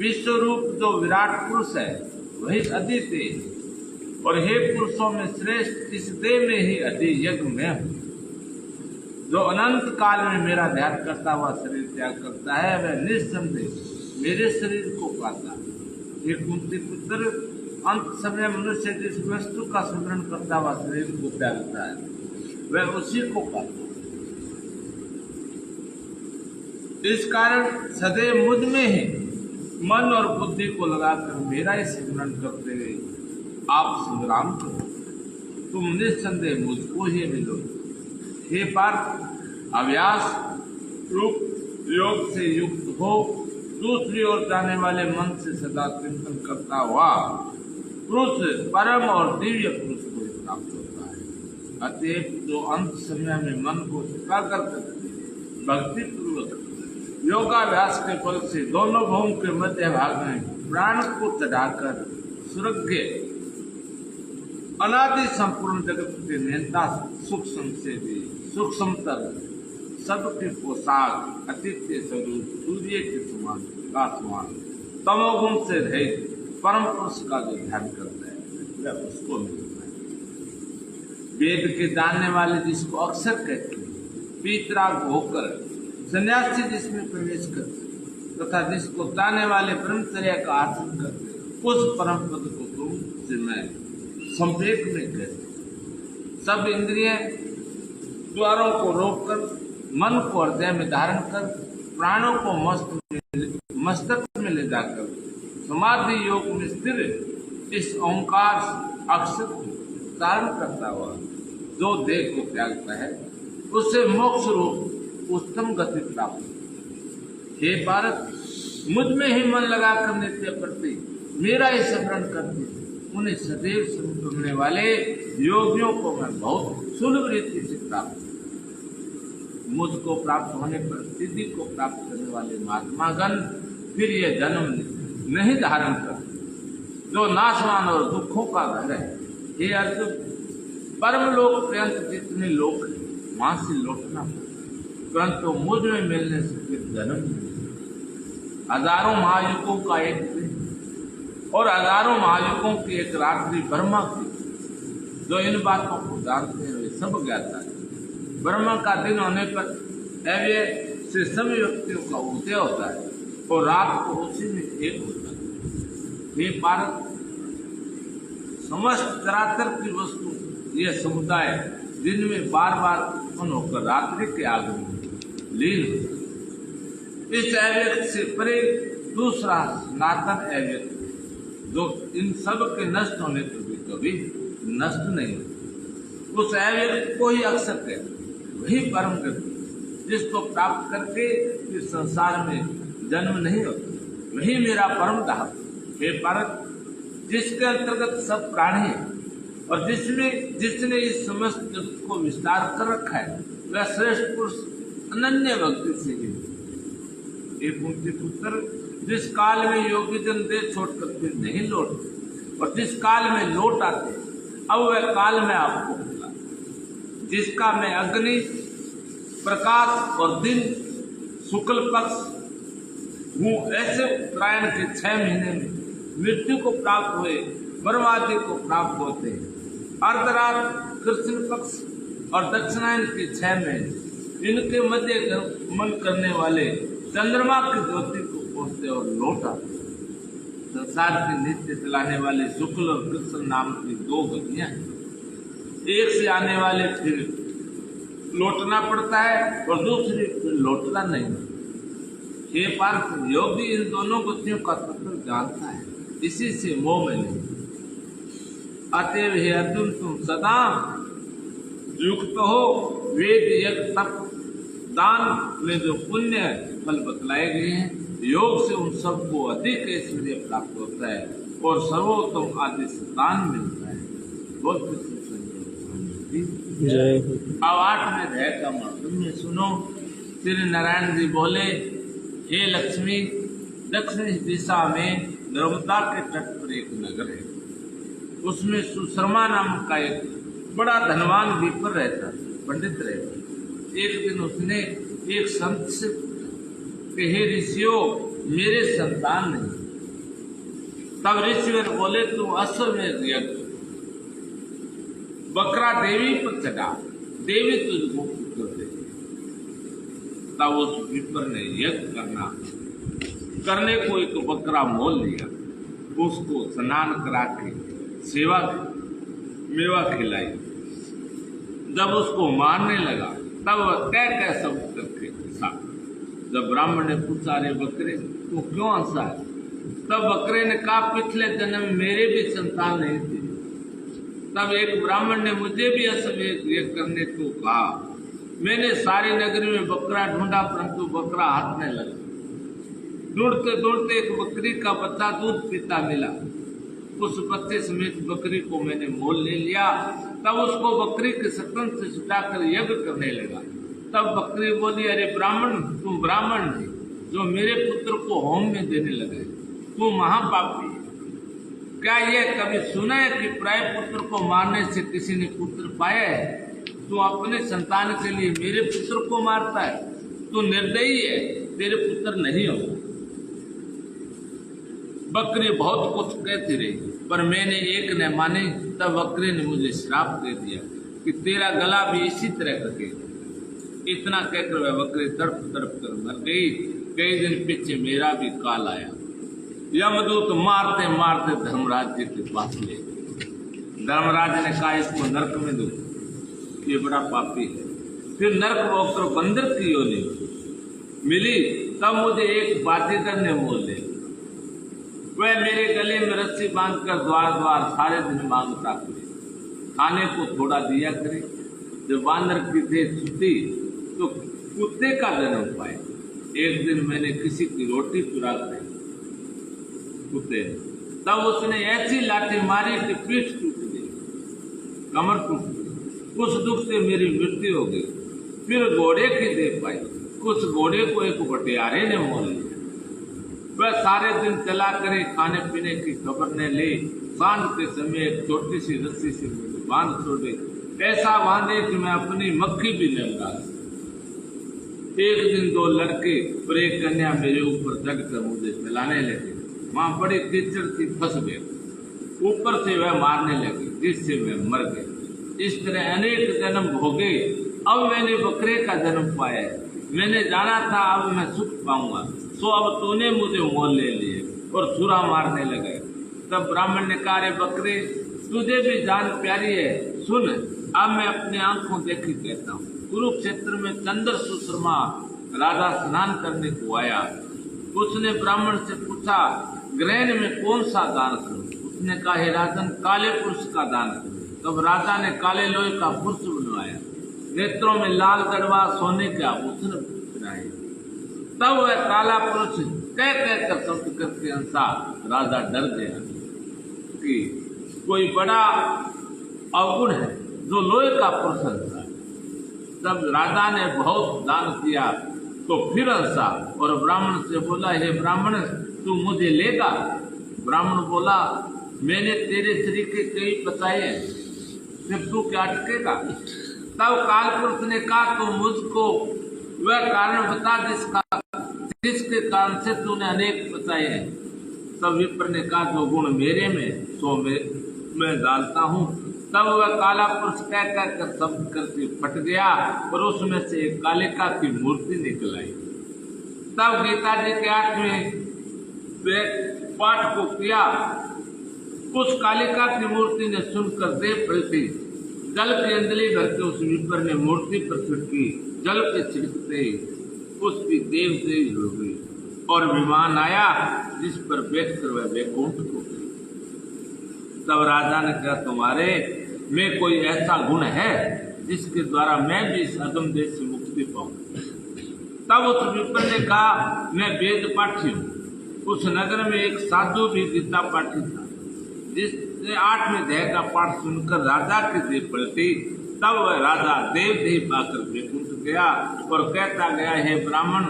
विश्व रूप जो विराट पुरुष है वही अदिति, और हे पुरुषों में श्रेष्ठ इस देह में ही अति यज्ञ में हूँ। जो अनंत काल में मेरा ध्यान करता हुआ शरीर त्याग करता है वह निस्संदेह मेरे शरीर को पाता है। ये कुंती पुत्र, अंत समय मनुष्य जिस वस्तु का स्मरण करता हुआ शरीर को त्यागता है वह उसी को पाता है। इस कारण सदैव मुझ में ही मन और बुद्धि को लगाकर मेरा ही स्मरण करते हुए आप संग्राम करो, तुम निस्संदेह मुझको ही मिलो। हे पार्थ, अभ्यास रूप योग से युक्त हो दूसरी ओर जाने वाले मन से सदा चिंतन करता हुआ पुरुष परम और दिव्य पुरुष को प्राप्त होता है। अतएव जो अंत समय में मन को एकाग्र करके भक्ति पूर्वक योगाभ्यास के फल से दोनों भवों के मध्य भाग में प्राण को चढ़ाकर सुरज्ञ अनादि संपूर्ण जगत के नेता सूक्ष्म से भी सूक्ष्मतर सबके पोशाक अतिथ्य स्वरूप सूर्य के समान प्रकाशमान तमोगुण से रहित परम पुरुष का जो ध्यान करता है वह उसको मिलता है। वेद के जानने वाले जिसको अक्षर कहते हैं, पीतराग होकर सन्यासी जिसमें प्रवेश करते तथा जिसको जानने वाले ब्रह्मचर्य का आचरण करते उस परम पद को तुम से मैं संवेक में कहते। सब इंद्रिय द्वारों को रोककर मन को हृदय में धारण कर प्राणों को मस्तक में ले जाकर समाधि योग में स्थिर इस ओंकार अक्षर को धारण करता हुआ जो देह को त्यागता है उसे मोक्ष रूप उत्तम गति प्राप्त। हे भारत, मुझ में ही मन लगाकर नित्य प्रति मेरा ही स्मरण करते उन्हें सदैव स्वरूप करने वाले योगियों को मैं बहुत सुलभ रीति से प्राप्त। मुझको प्राप्त होने पर सिद्धि को प्राप्त करने वाले महात्मागण फिर ये जन्म नहीं धारण करते जो नाशवान और दुखों का घर है। हे अर्जुन, परम लोक पर्यंत जितने लोग हैं वहां से लौटना परंतु मुझ में मिलने से फिर जन्म हजारों महायुगों का एक दिन और हजारों महायुगों की एक रात्रि ब्रह्मा की। जो इन बातों को जानते हैं वे सब ज्ञाता है। ब्रह्मा का दिन होने पर अव्यय से सभी व्यक्तियों का उदय होता है और रात को उसी में एक होता है। ये भारत, समस्त चराचर की वस्तु ये समुदाय जिनमें बार बार उत्पन्न होकर रात्रि के आगमन लीन इस अव्यक्त से परे दूसरा सनातन अव्यक्त जो इन सब के नष्ट होने पर भी कभी नष्ट नहीं होता उस अव्यक्त को ही अक्षर कहते। वही परम गति जिसको प्राप्त करके इस संसार में जन्म नहीं होता वही मेरा परम धाम। हे भारत, जिसके अंतर्गत सब प्राणी है और जिसने इस समस्त जगत को विस्तार कर रखा है वह श्रेष्ठ पुरुष अनन्य भक्ति से ही। एक कुंती पुत्र, जिस काल में योगी जन देह छोड़कर फिर नहीं लौटते और जिस काल में लौट आते अब वह काल में आपको मिला जिसका मैं अग्नि प्रकाश और दिन शुक्ल पक्ष हूँ। ऐसे उत्तरायण के 6 महीने में मृत्यु को प्राप्त हुए बर्बादी को प्राप्त होते हैं। अर्धरात कृष्ण पक्ष और दक्षिणायन के 6 महीने इनके मध्य गमन करने वाले चंद्रमा की ज्योति को पहुंचते और लौट आते। संसार के नित्य चलाने वाले शुक्ल और कृष्ण नाम की 2 गतियां हैं। एक से आने वाले फिर लौटना पड़ता है और दूसरी फिर लौटना नहीं। हे पार्थ, योगी इन दोनों गतियों का तत्व जानता है, इसी से मोह में नहीं। अतएव हे अर्जुन, तुम सदा युक्त हो। वेद यज्ञ तप दान में जो पुण्य फल बतलाए गए हैं योग से उन सबको अधिक ऐश्वर्य प्राप्त होता है और सर्वोत्तम आदि संतान मिलता है। बहुत जय। अब 8वें अध्याय का महत्व सुनो। श्री नारायण जी बोले, हे लक्ष्मी, दक्षिण दिशा में नर्मदा के तट पर एक नगर है। उसमें सुशर्मा नाम का एक बड़ा धनवान विप्र रहता, पंडित रहता। एक दिन उसने एक संत से पूछा कि हे ऋषियों, मेरे संतान नहीं, तब ऋषिवर बोले तू अश्वमेध यज्ञ बकरा देवी पर चढ़ा, देवी तुझको पुत्र दे। तब उस विप्र ने यज्ञ करने को एक बकरा मोल लिया, उसको स्नान करा के सेवा मेवा खिलाई। जब उसको मारने लगा तब वह कह शब्द करके हंसा। जब ब्राह्मण ने पूछा अरे बकरे तू क्यों हंसा है? तब बकरे ने कहा पिछले जन्म में मेरे भी संतान नहीं थे। तब एक ब्राह्मण ने मुझे भी अश्वमेध यज्ञ करने को कहा। मैंने सारी नगरी में बकरा ढूंढा परंतु बकरा हाथ में लगा। ढूंढते ढूंढते एक बकरी का बच्चा दूध पीता मिला। उस बच्चे समेत बकरी को मैंने मोल ले लिया। तब उसको बकरी के स्तन से छुटाकर यज्ञ करने लगा। तब बकरी बोली अरे ब्राह्मण तुम ब्राह्मण थे जो मेरे पुत्र को होम में देने लगे, तू महापापी। क्या यह कभी सुना है कि प्राय पुत्र को मारने से किसी ने पुत्र पाया है? तू अपने संतान के लिए मेरे पुत्र को मारता है, तू निर्दयी है, तेरे पुत्र नहीं होगा। बकरी बहुत कुछ कहती रही पर मैंने एक न मानी। तब बकरी ने मुझे श्राप दे दिया कि तेरा गला भी इसी तरह कटेगा। इतना कहकर वह बकरी तड़प तड़प कर मर गई। कई दिन पीछे मेरा भी काल आया। यमदूत मारते मारते धर्मराज जी के पास ले गए। धर्मराज ने कहा इसको नरक में दो, ये बड़ा पापी है। फिर नरक होकर बंदर की योनि मिली। तब मुझे एक बाजीगर ने मोल लिया। वह मेरे गले में रस्सी बांधकर द्वार द्वार सारे दिन मांगता करे, खाने को थोड़ा दिया करे। जब बांदर की देह छूटी तो कुत्ते का जन्म पाया। एक दिन मैंने किसी की रोटी चुरा खाई कुत्ते ने, तब उसने ऐसी लाठी मारी कि पीठ टूट गई, कमर टूट गई। उस दुख से मेरी मृत्यु हो गई। फिर घोड़े की देह पाई। उस घोड़े को एक बटियारे ने मोल लिया। वह सारे दिन चला करे, खाने पीने की खबर न ले। सांझ के समय एक छोटी सी रस्सी से मुझे बांध छोड़े, ऐसा बांधे कि मैं अपनी मक्खी भी न लगा। एक दिन दो लड़के और एक कन्या मेरे ऊपर चढ़कर मुझे चलाने लगे। वहां बड़ी कीचड़ थी, फंस गए। ऊपर से वह मारने लगे जिससे मैं मर गए। इस तरह अनेक जन्म भोगे। अब मैंने बकरे का जन्म पाया। मैंने जाना था अब मैं सुख पाऊंगा, सो अब तूने मुझे मोल ले लिए और छुरा मारने लगे। तब ब्राह्मण ने कहा रे बकरे तुझे भी जान प्यारी है, सुन अब मैं अपनी आंखों देखी कहता हूँ। कुरुक्षेत्र में चंद्र सुशर्मा राजा स्नान करने को आया। उसने ब्राह्मण से पूछा ग्रहण में कौन सा दान करूं? उसने कहा हे राजन काले पुरुष का दान करूं। तब राजा ने काले लोहे का पुरुष बनवाया, नेत्रों में लाल गढ़वा सोने के आभूषण पहनाए। तब वह काला पुरुष कह कर शब्द करके हंसा। राजा डर गया कि कोई बड़ा अवगुण है जो लोहे का पुरुष हंसा। तब राजा ने बहुत दान किया तो फिर हंसा और ब्राह्मण से बोला हे ब्राह्मण तू मुझे लेगा? ब्राह्मण बोला मैंने तेरे शरीर के कई बचाए हैं, फिर तू क्या अटकेगा? तब काल पुरुष ने कहा तो मुझको वह कारण बता जिसके कारण से तूने अनेक बचाए हैं। तब विप्र ने कहा जो गुण मेरे में सो मैं डालता हूँ। तब वह काला पुरुष कह कर शब्द करके फट गया और उसमें से एक कालिका की मूर्ति निकल आई। तब गीता जी के 8वें पाठ को किया। उस कालिका की मूर्ति ने सुनकर देह पलटी। जल की अंजलि भर के उस विप्र ने मूर्ति पर छिड़की। जल के छिड़कते उसकी देव से हो गई और विमान आया जिस पर बैठकर वह वैकुंठ को गई। तब राजा ने कहा तुम्हारे में कोई ऐसा गुण है जिसके द्वारा मैं भी इस अधम देश से मुक्ति पाऊं? तब उस विप्र ने कहा मैं वेद पाठी हूँ। उस नगर में एक साधु भी गीता पाठी था जिसने 8वें अध्याय का पाठ सुनकर राजा की देह पलटी। तब वह राजा देव देह पाकर वैकुंठ गया और कहता गया हे ब्राह्मण